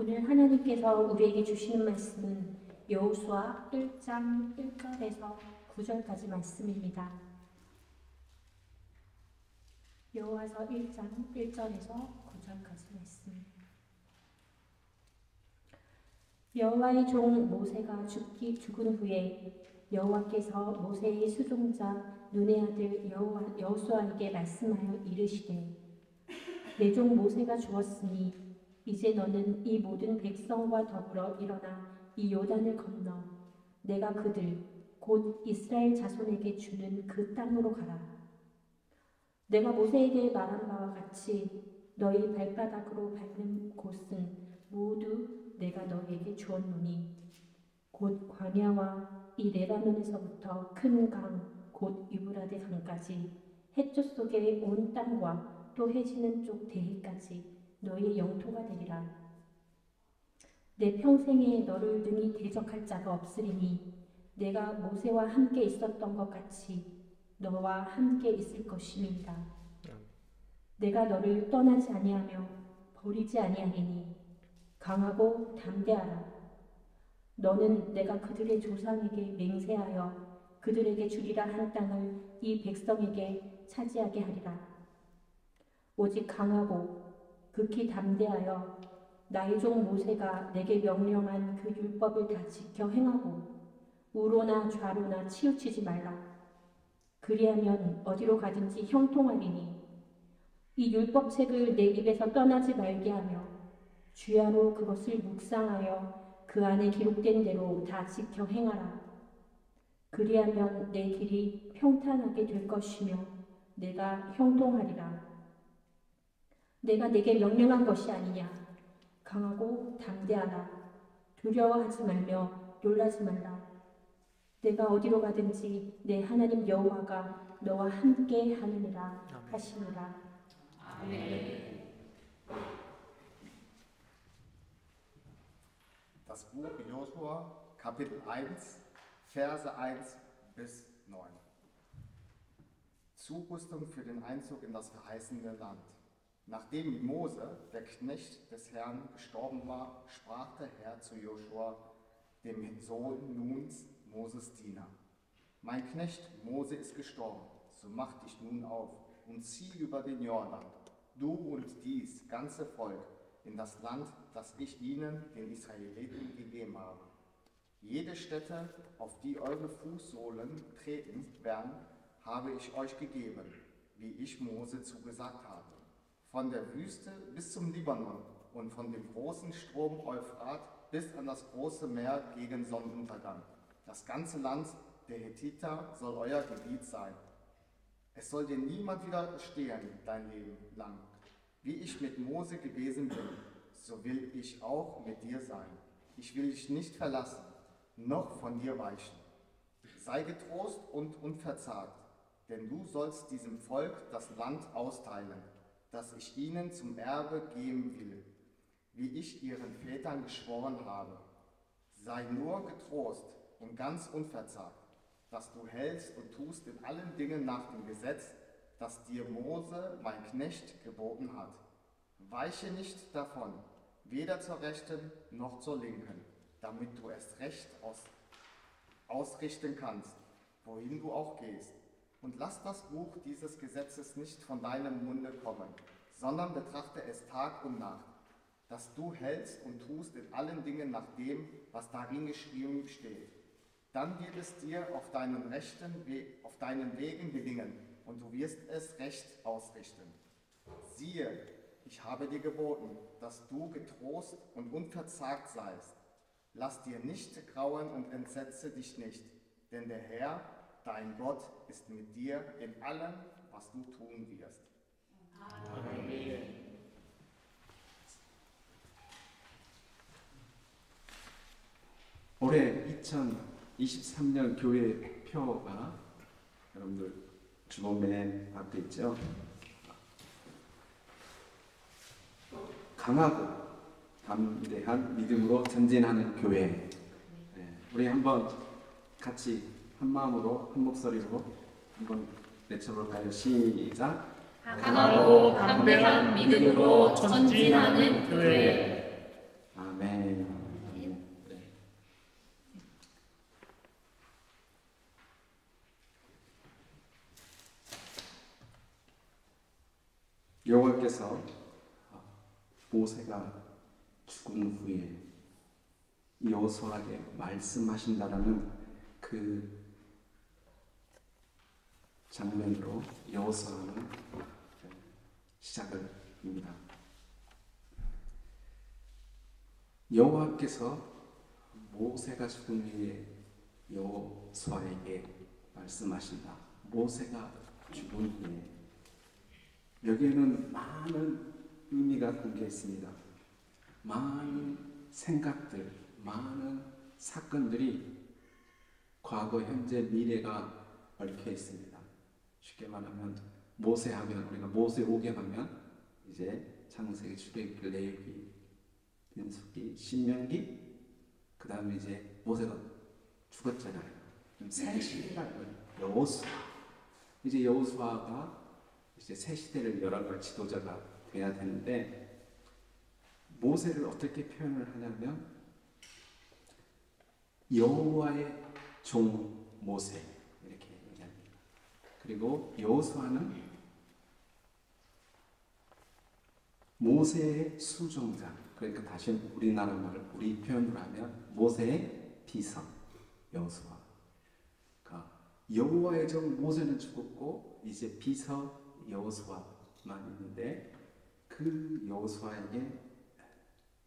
오늘 하나님께서 우리에게 주시는 말씀은 여호수아 1장 1절에서 9절까지 말씀입니다. 여호와서 1장 1절에서 9절까지 말씀. 여호와의 종 모세가 죽은 후에 여호와께서 모세의 수종자 눈의 아들 여호수아에게 말씀하여 이르시되 내 종 모세가 죽었으니 이제 너는 이 모든 백성과 더불어 일어나 이 요단을 건너 내가 그들 곧 이스라엘 자손에게 주는 그 땅으로 가라. 내가 모세에게 말한 바와 같이 너희 발바닥으로 밟는 곳은 모두 내가 너희에게 주었노니 곧 광야와 이 레바논에서부터 큰 강 곧 유브라데 강까지 해쪽 속의 온 땅과 또 해지는 쪽 대해까지 너희의 영토가 되리라. 내 평생에 너를 능히 대적할 자가 없으리니 내가 모세와 함께 있었던 것 같이 너와 함께 있을 것임이니라. 내가 너를 떠나지 아니하며 버리지 아니하리니 강하고 담대하라. 너는 내가 그들의 조상에게 맹세하여 그들에게 주리라 한 땅을 이 백성에게 차지하게 하리라. 오직 강하고 극히 담대하여 나의 종 모세가 내게 명령한 그 율법을 다 지켜 행하고 우로나 좌로나 치우치지 말라. 그리하면 어디로 가든지 형통하리니 이 율법책을 내 입에서 떠나지 말게 하며 주야로 그것을 묵상하여 그 안에 기록된 대로 다 지켜 행하라. 그리하면 내 길이 평탄하게 될 것이며 내가 형통하리라. 내가 내게 명령한 것이 아니냐. 강하고 담대하라. 두려워하지 말며 놀라지 말라. 내가 어디로 가든지 내 하나님 여호와가 너와 함께 하느니라 하시니라. 아멘. Das Buch Josua, Kapitel 1, Verse 1 bis 9. Zurüstung für den Einzug in das verheißene Land. Nachdem Mose, der Knecht des Herrn, gestorben war, sprach der Herr zu Josua, dem Sohn Nuns, Moses Diener: Mein Knecht Mose ist gestorben, so mach dich nun auf und zieh über den Jordan, du und dies ganze Volk, in das Land, das ich ihnen, den Israeliten, gegeben habe. Jede Stätte, auf die eure Fußsohlen treten werden, habe ich euch gegeben, wie ich Mose zugesagt habe. Von der Wüste bis zum Libanon und von dem großen Strom Euphrat bis an das große Meer gegen Sonnenuntergang. Das ganze Land der Hethiter soll euer Gebiet sein. Es soll dir niemand widerstehen dein Leben lang. Wie ich mit Mose gewesen bin, so will ich auch mit dir sein. Ich will dich nicht verlassen, noch von dir weichen. Sei getrost und unverzagt, denn du sollst diesem Volk das Land austeilen, das ich ihnen zum Erbe geben will, wie ich ihren Vätern geschworen habe. Sei nur getrost und ganz unverzagt, dass du hältst und tust in allen Dingen nach dem Gesetz, das dir Mose, mein Knecht, geboten hat. Weiche nicht davon, weder zur Rechten noch zur Linken, damit du es recht ausrichten kannst, wohin du auch gehst. Und lass das Buch dieses Gesetzes nicht von deinem Munde kommen, sondern betrachte es Tag und Nacht, dass du hältst und tust in allen Dingen nach dem, was darin geschrieben steht. Dann wird es dir auf deinen Wegen gelingen und du wirst es recht ausrichten. Siehe, ich habe dir geboten, dass du getrost und unverzagt seist. Lass dir nicht grauen und entsetze dich nicht, denn der Herr, dein Gott, ist mit dir in allem, was du tun wirst. Amen. 올해 2023년 교회 표가 여러분들 주보 맨 앞에 있죠. 강하고 담대한 믿음으로 전진하는 교회. 우리 한번 같이 한 마음으로 한 목소리로 한번 외쳐볼까요? 시작. 강하고 담대한 믿음으로 전진하는 교회. 아멘. 여호와께서 모세가 죽은 후에 여호수아에게 말씀하신다라는 그 장면으로 여호수아는 시작을 합니다. 여호와께서 모세가 죽은 후에 여호수아에게 말씀하신다. 모세가 죽은 후에 여기에는 많은 의미가 담겨 있습니다. 많은 생각들, 많은 사건들이 과거, 현재, 미래가 얽혀 있습니다. 쉽게 말하면 모세하면 우리가 모세오경 하면 이제 창세기, 출애굽기, 레위기, 민수기, 신명기, 그 다음에 이제 모세가 죽었잖아요. 그럼 새 시대가 여호수아. 이제 여호수아가 이제 새 시대를 열어갈 지도자가 돼야 되는데 모세를 어떻게 표현을 하냐면 여호와의 종 모세 이렇게 얘기합니다. 그리고 여호수아는 모세의 수종자. 그러니까 다시 우리나라 말, 우리 표현으로 하면 모세의 비서 여호수아. 그러니까 여호와의 종 모세는 죽었고 이제 비서 여호수아만 있는데 그 여호수아에게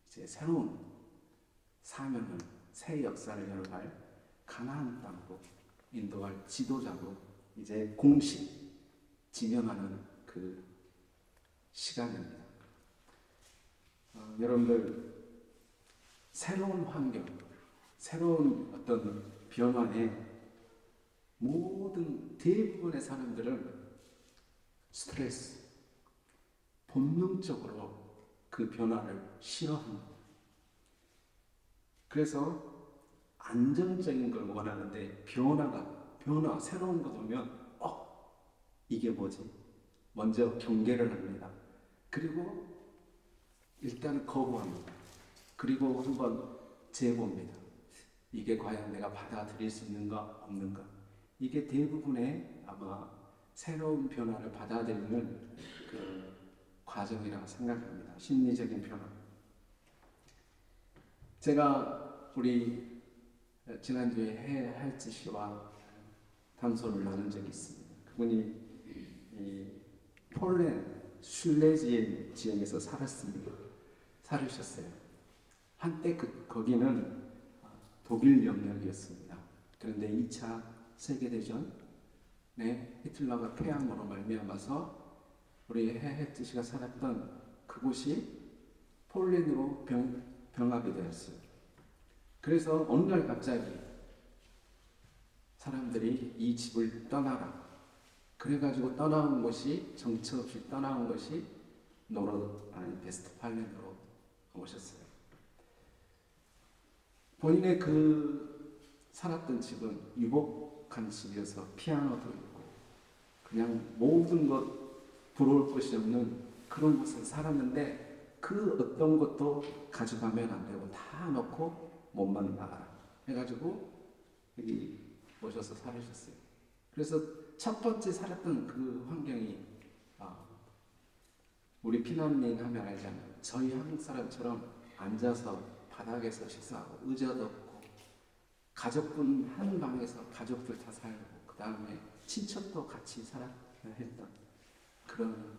이제 새로운 사명을, 새 역사를 열어갈 가나안 땅으로 인도할 지도자로 이제 공식 지명하는 그 시간입니다. 여러분들 새로운 환경, 새로운 어떤 변화에 모든 대부분의 사람들은 스트레스, 본능적으로 그 변화를 싫어합니다. 그래서 안정적인 걸 원하는데 변화, 새로운 것 오면 이게 뭐지? 먼저 경계를 합니다. 그리고 일단 거부합니다. 그리고 한번 재봅니다. 이게 과연 내가 받아들일 수 있는가 없는가. 이게 대부분의 아마 새로운 변화를 받아들이는 그 과정이라고 생각합니다. 심리적인 변화. 제가 우리 지난주에 해할지 씨와 담소를 나눈 적이 있습니다. 그분이 이 폴란드 슐레지엔 지역에서 살으셨어요. 한때 거기는 독일 영역이었습니다. 그런데 2차 세계대전에 히틀러가 패함으로 말미암아서 우리 해해트 씨가 살았던 그곳이 폴란드로 병합이 되었어요. 그래서 어느 날 갑자기 사람들이 이 집을 떠나라. 그래가지고 떠나온 것이 정처 없이 떠나온 것이 베스트팔렌으로 오셨어요. 본인의 그 살았던 집은 유복한 집이어서 피아노도 있고 그냥 모든 것 부러울 것이 없는 그런 곳에 살았는데 그 어떤 것도 가져가면 안 되고 다 넣고 몸만 나가라 해가지고 여기 모셔서 살으셨어요. 그래서 첫 번째 살았던 그 환경이 우리 피난민 하면 알잖아요. 저희 한국 사람처럼 앉아서 바닥에서 식사하고 의자도 없고 가족분 한 방에서 가족들 다 살고 그 다음에 친척도 같이 살아야 했던 그런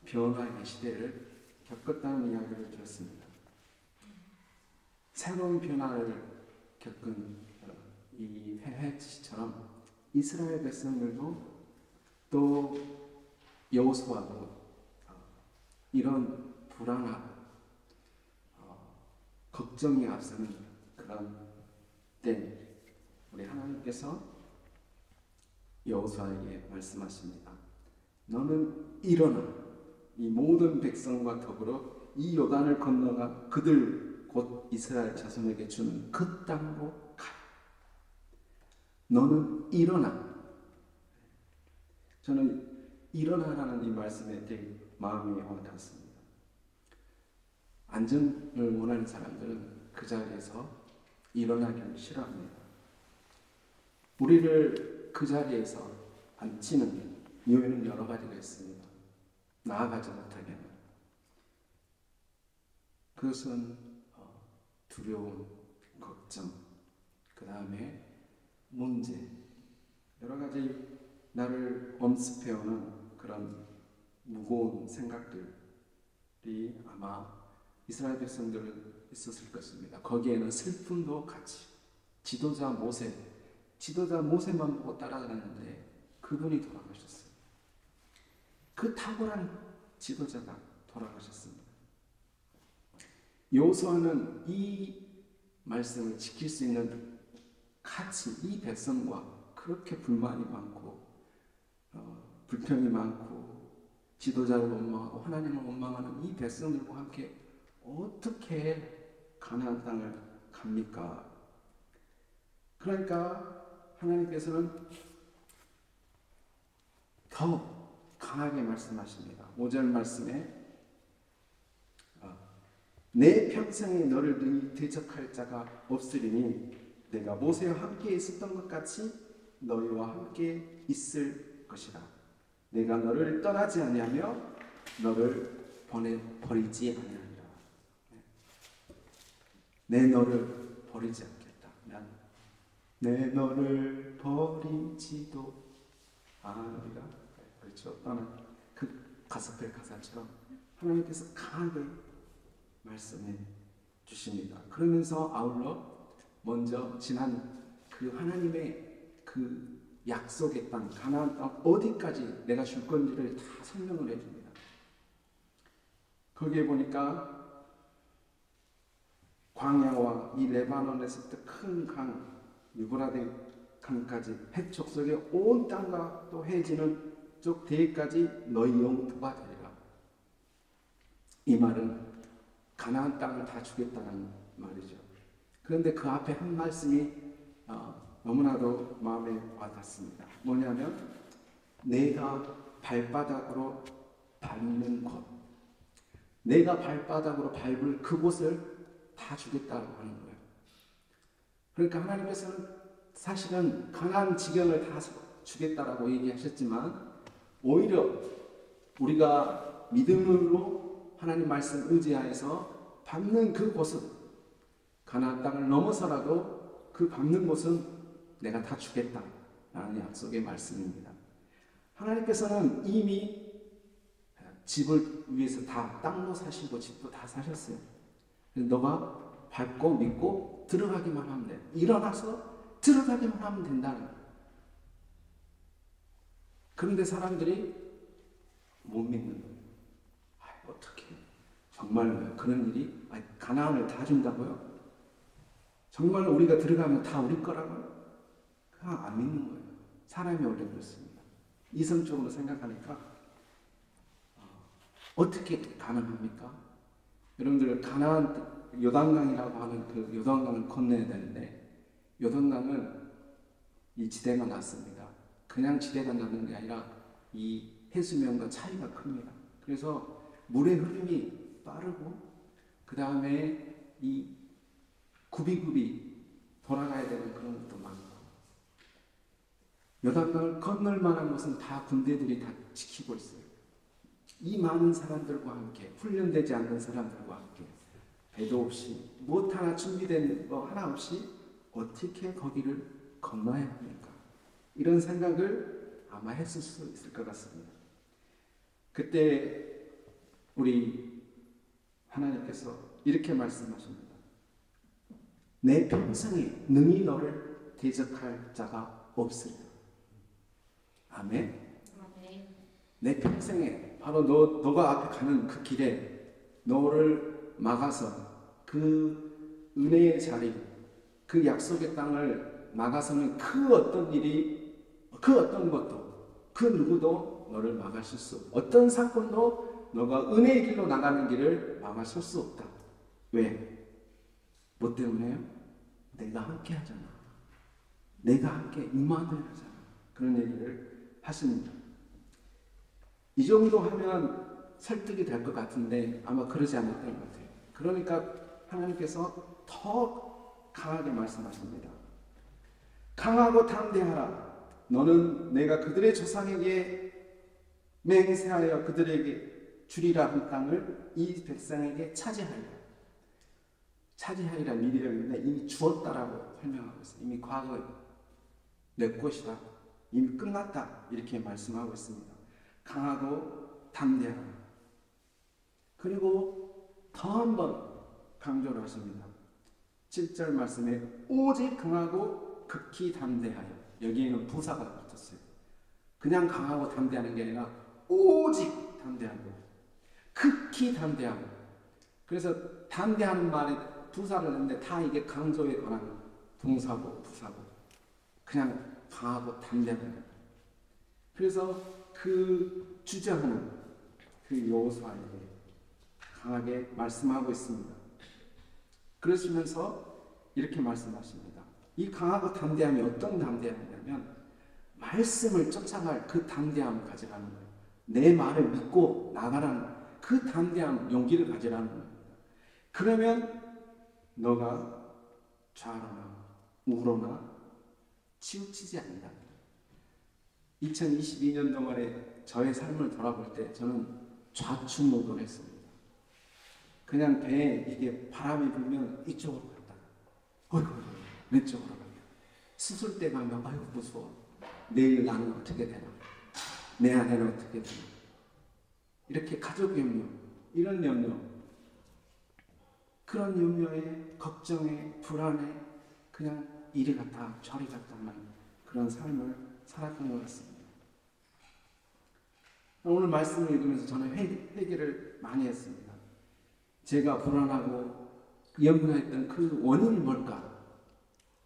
변화의 시대를 겪었다는 이야기를 들었습니다. 새로운 변화를 겪은 이 헤헤치처럼 이스라엘 백성들도 또 여호수아도 이런 불안하고 걱정이 앞서는 그런 때 우리 하나님께서 여호수아에게 말씀하십니다. 너는 일어나 이 모든 백성과 더불어 이 요단을 건너가 그들 곧 이스라엘 자손에게 주는 그 땅으로 가. 너는 일어나. 저는 일어나라는 이 말씀에 되게 마음이 와닿았습니다. 안전을 원하는 사람들은 그 자리에서 일어나기를 싫어합니다. 우리를 그 자리에서 앉히는 이유는 여러 가지가 있습니다. 나아가지 못하게 하는 그것은 두려움, 걱정, 그 다음에 문제, 여러 가지 나를 엄습해오는 그런 무거운 생각들이 아마 이스라엘 백성들은 있었을 것입니다. 거기에는 슬픔도 같이 지도자 모세만 보고 따라다녔는데 그분이 돌아가셨어요. 그 탁월한 지도자가 돌아가셨습니다. 여호수아는 이 말씀을 지킬 수 있는 같이 이 백성과 그렇게 불만이 많고 불평이 많고 지도자를 원망하고 하나님을 원망하는 이 백성들과 함께 어떻게 가나안 땅을 갑니까? 그러니까 하나님께서는 더욱 강하게 말씀하십니다. 5절 말씀에 내 평생에 너를 능히 대적할 자가 없으리니 내가 모세와 함께 있었던 것 같이 너희와 함께 있을 것이라. 내가 너를 떠나지 아니하며 너를 버리지 아니하리라. 내 너를 버리지 않겠다. 내 너를 버리지도 않으리라. 그렇죠. 떠나 그 가스펠 가사처럼 하나님께서 강하게 말씀해 주십니다. 그러면서 아울러 먼저 지난 그 하나님의 그 약속의 땅, 가나안 땅 어디까지 내가 줄 건지를 다 설명을 해줍니다. 거기에 보니까 광야와 이 레바논에서 큰 강, 유브라데 강까지 해촉 속에 온 땅과 또 해지는 쪽 대까지 너희 영토가 되리라. 이 말은 가나안 땅을 다 주겠다는 말이죠. 그런데 그 앞에 한 말씀이 너무나도 마음에 와닿습니다. 뭐냐면 내가 발바닥으로 밟는 곳, 내가 발바닥으로 밟을 그곳을 다 주겠다고 하는 거예요. 그러니까 하나님께서는 사실은 가나안 지경을 다 주겠다라고 얘기하셨지만 오히려 우리가 믿음으로 하나님 말씀 의지하여서 밟는 그곳은 가나안 땅을 넘어서라도 그 밟는 곳은 내가 다 주겠다라는 약속의 말씀입니다. 하나님께서는 이미 집을 위해서 다 땅도 사시고 집도 다 사셨어요. 너가 밟고 믿고 들어가기만 하면 돼. 일어나서 들어가기만 하면 된다는 거예요. 그런데 사람들이 못 믿는 거예요. 어떻게 정말 그런 일이 가나안을 다 준다고요? 정말 우리가 들어가면 다 우리 거라고요? 그냥 안 믿는 거예요. 사람이 원래 그렇습니다. 이성적으로 생각하니까 어떻게 가능합니까? 여러분들 가나안 요단강이라고 하는 그 요단강을 건너야 되는데 요단강은 이 지대가 낮습니다. 그냥 지대가 낮는 게 아니라 이 해수면과 차이가 큽니다. 그래서 물의 흐름이 빠르고 그 다음에 이 굽이굽이 돌아가야 되는 그런 것도 많고 요단강을 건널 만한 것은 다 군대들이 다 지키고 있어요. 이 많은 사람들과 함께 훈련되지 않는 사람들과 함께 배도 없이 무엇 하나 준비된 거 하나 없이 어떻게 거기를 건너야 합니까? 이런 생각을 아마 했을 수 있을 것 같습니다. 그때 우리 하나님께서 이렇게 말씀하십니다. 내 평생에 능히 너를 대적할 자가 없으리라. 아멘. 내 평생에 바로 너가 앞에 가는 그 길에 너를 막아서 그 은혜의 자리, 그 약속의 땅을 막아서는 그 어떤 일이, 그 어떤 것도, 그 누구도 너를 막아줄 수, 어떤 사건도 너가 은혜의 길로 나가는 길을 막아설 수 없다. 왜? 뭐 때문에요? 내가 함께 하잖아. 내가 함께 임마누엘 하잖아. 그런 얘기를 하십니다. 이 정도 하면 설득이 될 것 같은데 아마 그러지 않았던 것 같아요. 그러니까 하나님께서 더 강하게 말씀하십니다. 강하고 담대하라. 너는 내가 그들의 조상에게 맹세하여 그들에게 주리라 한 땅을 이 백성에게 차지하리라. 차지하리라 미래가 있는데 이미 주었다라고 설명하고 있어요. 이미 과거에 내 것이다. 이미 끝났다. 이렇게 말씀하고 있습니다. 강하고 담대하라. 그리고 더 한 번 강조를 하십니다. 7절 말씀에 오직 강하고 극히 담대하여. 여기에는 부사가 붙었어요. 그냥 강하고 담대하는 게 아니라 오직 담대하고 극히 담대하고. 그래서 담대하는 말에 부사를 넣는데 다 이게 강조에 관한 동사고 부사고 그냥 강하고 담대하다. 그래서 그 주장하는 그 여호수아에게 강하게 말씀하고 있습니다. 그러시면서 이렇게 말씀하십니다. 이 강하고 담대함이 어떤 담대함이냐면 말씀을 쫓아갈 그 담대함을 가지라는 거예요. 내 말을 믿고 나가라는 그 담대함, 용기를 가지라는 겁니다. 그러면 너가 좌로나 우로나 치우치지 않는다. 2022년 동안에 저의 삶을 돌아볼 때 저는 좌충우돌했습니다. 그냥 배에 이게 바람이 불면 이쪽으로 갔다가 어이구 왼쪽으로 가면 수술대 가면 아이고 무서워. 내일 나는 어떻게 되나? 내 아내는 어떻게 되나? 이렇게 가족 염려, 이런 염려, 그런 염려에 걱정에 불안에 그냥 이리 갔다 저리 갔다만 그런 삶을 살았던 것 같습니다. 오늘 말씀을 읽으면서 저는 회개를 많이 했습니다. 제가 불안하고 염려했던 그 원인이 뭘까?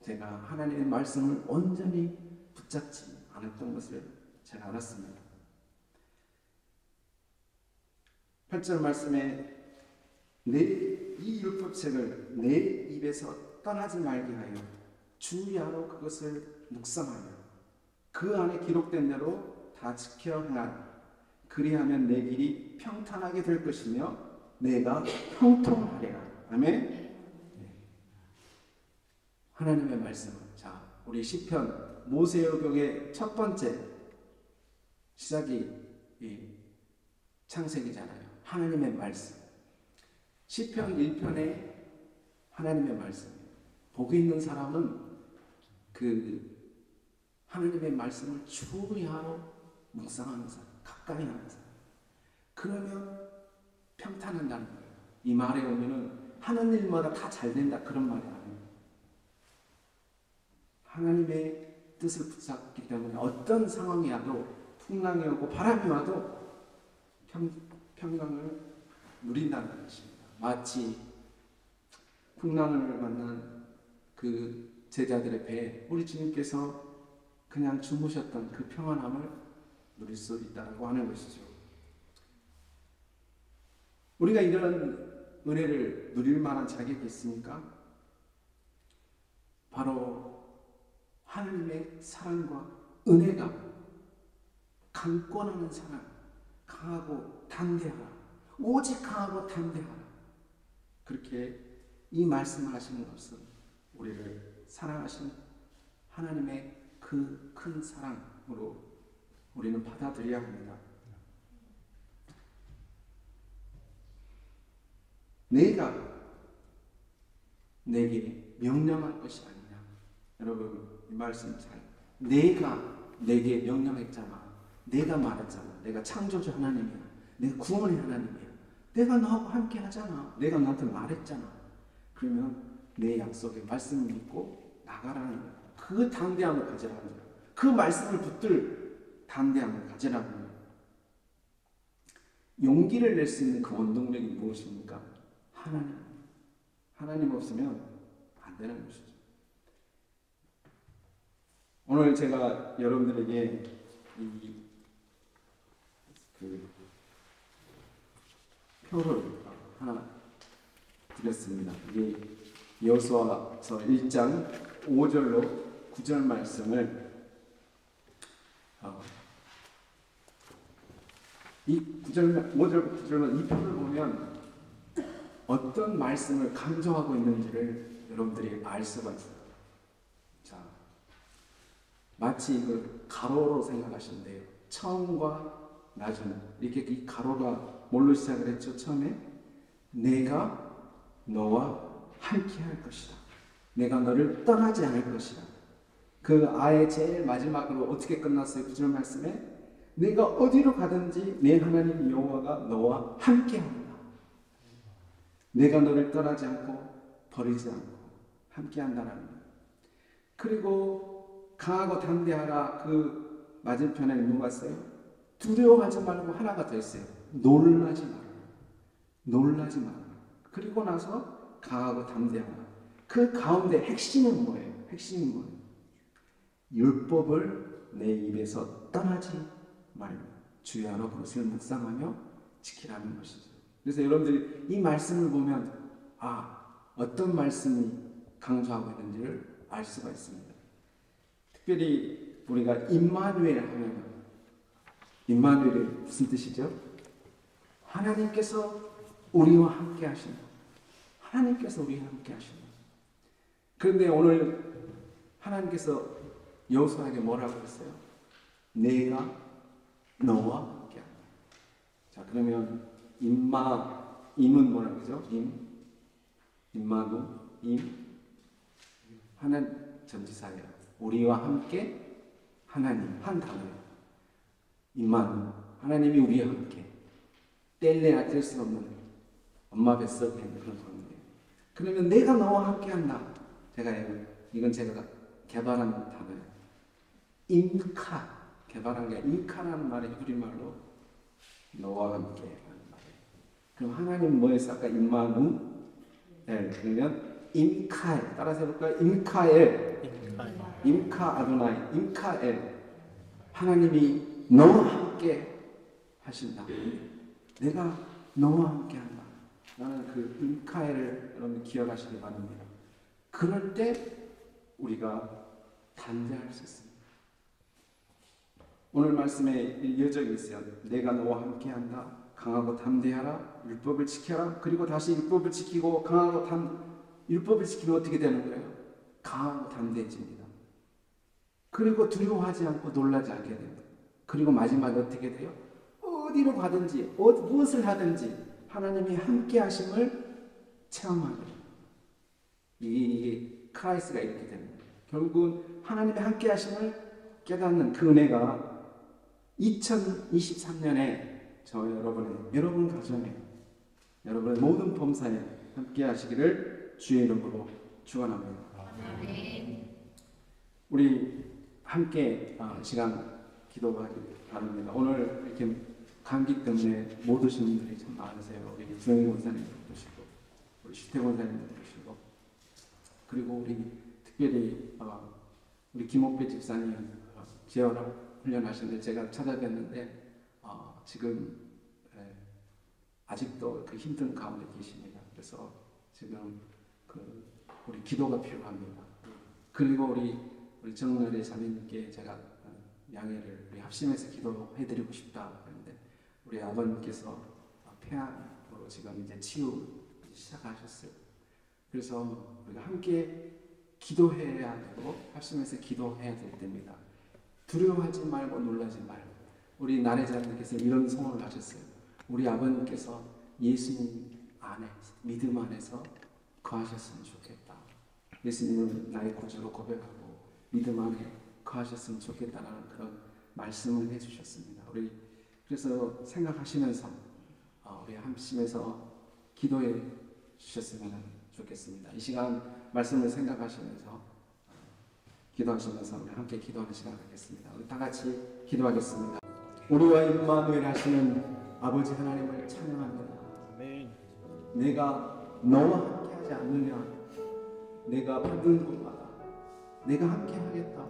제가 하나님의 말씀을 온전히 붙잡지 않았던 것을 제가 알았습니다. 8절 말씀에 이 율법책을 내 입에서 떠나지 말게 하여 주야로 그것을 묵상하며 그 안에 기록된 대로 다 지켜 행하라. 그리하면 내 길이 평탄하게 될 것이며 내가 형통하리라. 아멘. 네. 하나님의 말씀. 자, 우리 시편 모세오경의 첫 번째 시작이 이 창세기잖아요. 하나님의 말씀. 시편 1편에 하나님의 말씀. 복이 있는 사람은 그 하나님의 말씀을 주야로 묵상하는 사람, 가까이 하는 사람. 그러면 평탄한다는 거예요. 이 말에 오면은 하는 일마다 다 잘 된다 그런 말이 아니에요. 하나님의 뜻을 붙잡기 때문에 어떤 상황이 와도 풍랑이 오고 바람이 와도 평강을 누린다는 것입니다. 마치 풍랑을 만난 그 제자들의 배에 우리 주님께서 그냥 주무셨던 그 평안함을 누릴 수 있다고 하는 것이죠. 우리가 이런 은혜를 누릴 만한 자격이 있습니까? 바로 하나님의 사랑과 은혜가 강권하는 사랑, 강하고 담대하라. 오직 강하고 담대하라. 그렇게 이 말씀을 하시는 것은 우리를 사랑하신 하나님의 그 큰 사랑으로 우리는 받아들여야 합니다. 내가 내게 명령할 것이 아니냐. 여러분 이 말씀 잘. 내가 내게 명령했잖아. 내가 말했잖아. 내가 창조주 하나님이야. 내가 구원의 하나님이야. 내가 너하고 함께 하잖아. 내가 너한테 말했잖아. 그러면 내 약속에 말씀을 믿고 나가라는 거야. 그 담대함을 가지라는 거야. 그 말씀을 붙들 담대함을 가지라는 거야. 용기를 낼 수 있는 그 원동력이 무엇입니까? 하나님. 하나님 없으면 안 되는 것이죠. 오늘 제가 여러분들에게 그 표를 하나 드렸습니다. 이게 여호수아서 1장 5절로 9절 말씀을 이 5절 9절로 이 표를 보면 어떤 말씀을 강조하고 있는지를 여러분들이 알 수가 있어요. 자, 마치 이걸 가로로 생각하시면 돼요. 처음과 나중 이렇게 이 가로가 뭘로 시작을 했죠? 처음에 내가 너와 함께 할 것이다. 내가 너를 떠나지 않을 것이다. 그 아예 제일 마지막으로 어떻게 끝났어요? 9절 말씀에 내가 어디로 가든지 내 하나님 여호와가 너와 함께 한다. 내가 너를 떠나지 않고 버리지 않고 함께 한다는 거예요. 그리고 강하고 담대하라 그 맞은편에 뭐가 있어요? 두려워하지 말고 하나가 더 있어요. 놀라지 마라. 놀라지 마라. 그리고 나서 강하고 담대하라. 그 가운데 핵심은 뭐예요? 핵심은 뭐예요? 율법을 내 입에서 떠나지 말고 주의 언어 그것을 묵상하며 지키라는 것이죠. 그래서 여러분들이 이 말씀을 보면 어떤 말씀이 강조하고 있는지를 알 수가 있습니다. 특별히 우리가 임마누엘 하면 임마누엘이 무슨 뜻이죠? 하나님께서 우리와 함께 하신다. 하나님께서 우리와 함께 하신다. 그런데 오늘 하나님께서 여호수아에게 뭐라고 했어요? 내가 너와 함께 한다. 자, 그러면 임은 뭐라고 그러죠? 임마누, 하나님 전지사예요. 우리와 함께 하나님 한 단어예요. 임마누, 하나님이 우리와 함께 뗄래야 뗄 수 없는 엄마 뱃속에 있는 그런 관계. 그러면 내가 너와 함께 한다. 이건 제가 개발한 단어예요. 임카, 개발한 게 임카라는 말이 히브리말로 너와 함께 하는 말이에요. 그럼 하나님 뭐였어? 아까 임마누엘, 그러면 임카엘, 따라서 해볼까요? 임카 아도나이, 임카엘. 하나님이 너와 함께 하신다. 내가 너와 함께 한다. 나는 그 임카엘을 여러분 기억하시기 바랍니다. 그럴 때 우리가 담대할 수 있습니다. 오늘 말씀에 여정이 있어요. 내가 너와 함께 한다. 강하고 담대하라. 율법을 지켜라. 그리고 다시 율법을 지키고 율법을 지키면 어떻게 되는 거예요? 강하고 담대해집니다. 그리고 두려워하지 않고 놀라지 않게 됩니다. 그리고 마지막에 어떻게 돼요? 어디로 가든지 무엇을 하든지 하나님이 함께 하심을 체험하게 됩니다. 이게 크라이스가 이렇게 됩니다. 결국은 하나님의 함께 하심을 깨닫는 그 은혜가 2023년에 여러분 가정에 여러분의 모든 범사에 함께 하시기를 주의 이름으로 축원합니다. 우리 함께 시간 기도하기 바랍니다. 오늘 이렇게 감기 때문에 못 오신 분들이 참 많으세요. 우리 주영희 권사님도 오시고 우리 시태 권사님도 오시고 그리고 우리 특별히 우리 김옥배 집사님 재활 훈련하시는데 제가 찾아뵀는데 지금 아직도 그 힘든 가운데 계십니다. 그래서 지금 우리 기도가 필요합니다. 그리고 우리 정렬의 자매님께 제가 양해를 우리 합심해서 기도해드리고 싶다 그랬는데 우리 아버님께서 폐암으로 지금 이제 치유 시작하셨어요. 그래서 우리가 함께 기도해야 되고 합심해서 기도해야 될 때입니다. 두려워하지 말고 놀라지 말고 우리 나래자님께서 이런 소원을 하셨어요. 우리 아버님께서 예수님 안에 믿음 안에서 거하셨으면 좋겠다. 예수님을 나의 구주로 고백하고 믿음 안에 거하셨으면 좋겠다라는 그런 말씀을 해주셨습니다. 우리 그래서 생각하시면서 우리 함심에서 기도해 주셨으면 좋겠습니다. 이 시간 말씀을 생각하시면서 기도하시면서 우리 함께 기도하는 시간 갖겠습니다. 우리 다 같이 기도하겠습니다. 우리와 임마누엘 하시는 아버지 하나님을 찬양합니다. 내가 너와 함께 하지 않느냐? 내가 받은 곳마다 내가 함께 하겠다.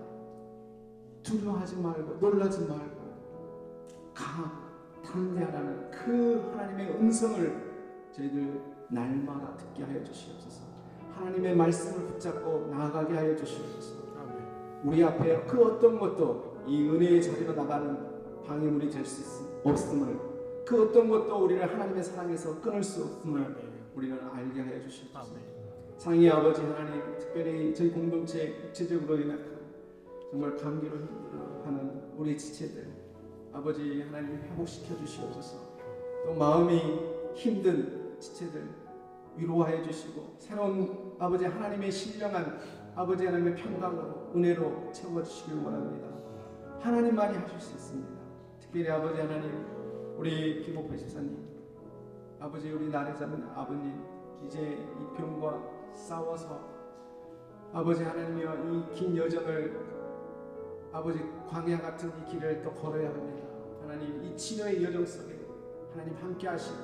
두려워하지 말고 놀라지 말고 담대하라는 그 하나님의 음성을 저희들 날마다 듣게 하여 주시옵소서. 하나님의 말씀을 붙잡고 나아가게 하여 주시옵소서. 우리 앞에 그 어떤 것도 이 은혜의 자리로 나가는 방해물이 될 수 없음을, 그 어떤 것도 우리를 하나님의 사랑에서 끊을 수 없음을 우리는 알게 하여 주시옵소서. 상의 아버지 하나님, 특별히 저희 공동체 구체적으로 인한 정말 감기로 힘들어하는 우리 지체들 아버지 하나님 회복시켜 주시옵소서. 또 마음이 힘든 지체들 위로하여 주시고 새로운 아버지 하나님의 신령한 아버지 하나님의 평강으로 은혜로 채워주시길 원합니다. 하나님만이 하실 수 있습니다. 특별히 아버지 하나님, 우리 김옥배 집사님, 아버지 우리 나래 잡은 아버님, 이제 이 병과 싸워서 아버지 하나님이여 이 긴 여정을 아버지 광야 같은 이 길을 또 걸어야 합니다. 하나님 이 치료의 여정 속에 하나님 함께 하시고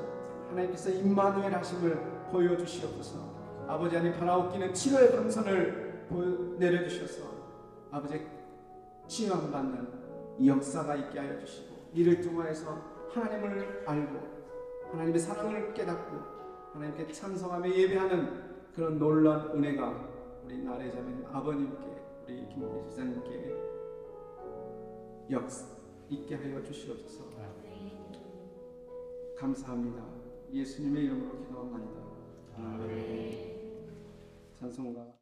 하나님께서 임마누엘 하심을 보여주시옵소서. 아버지 하나님 바라옵기는 치료의 방선을 내려주셔서 아버지 치유함받는 이 역사가 있게 하여 주시고 이를 통하여서 하나님을 알고 하나님의 사랑을 깨닫고 하나님께 찬송하며 예배하는 그런 놀라운 은혜가 우리 나래 자매님 아버님께 우리 김옥배 집사님께 있게 하여 주시옵소서. 감사합니다. 예수님의 이름으로 기도합니다. 찬송가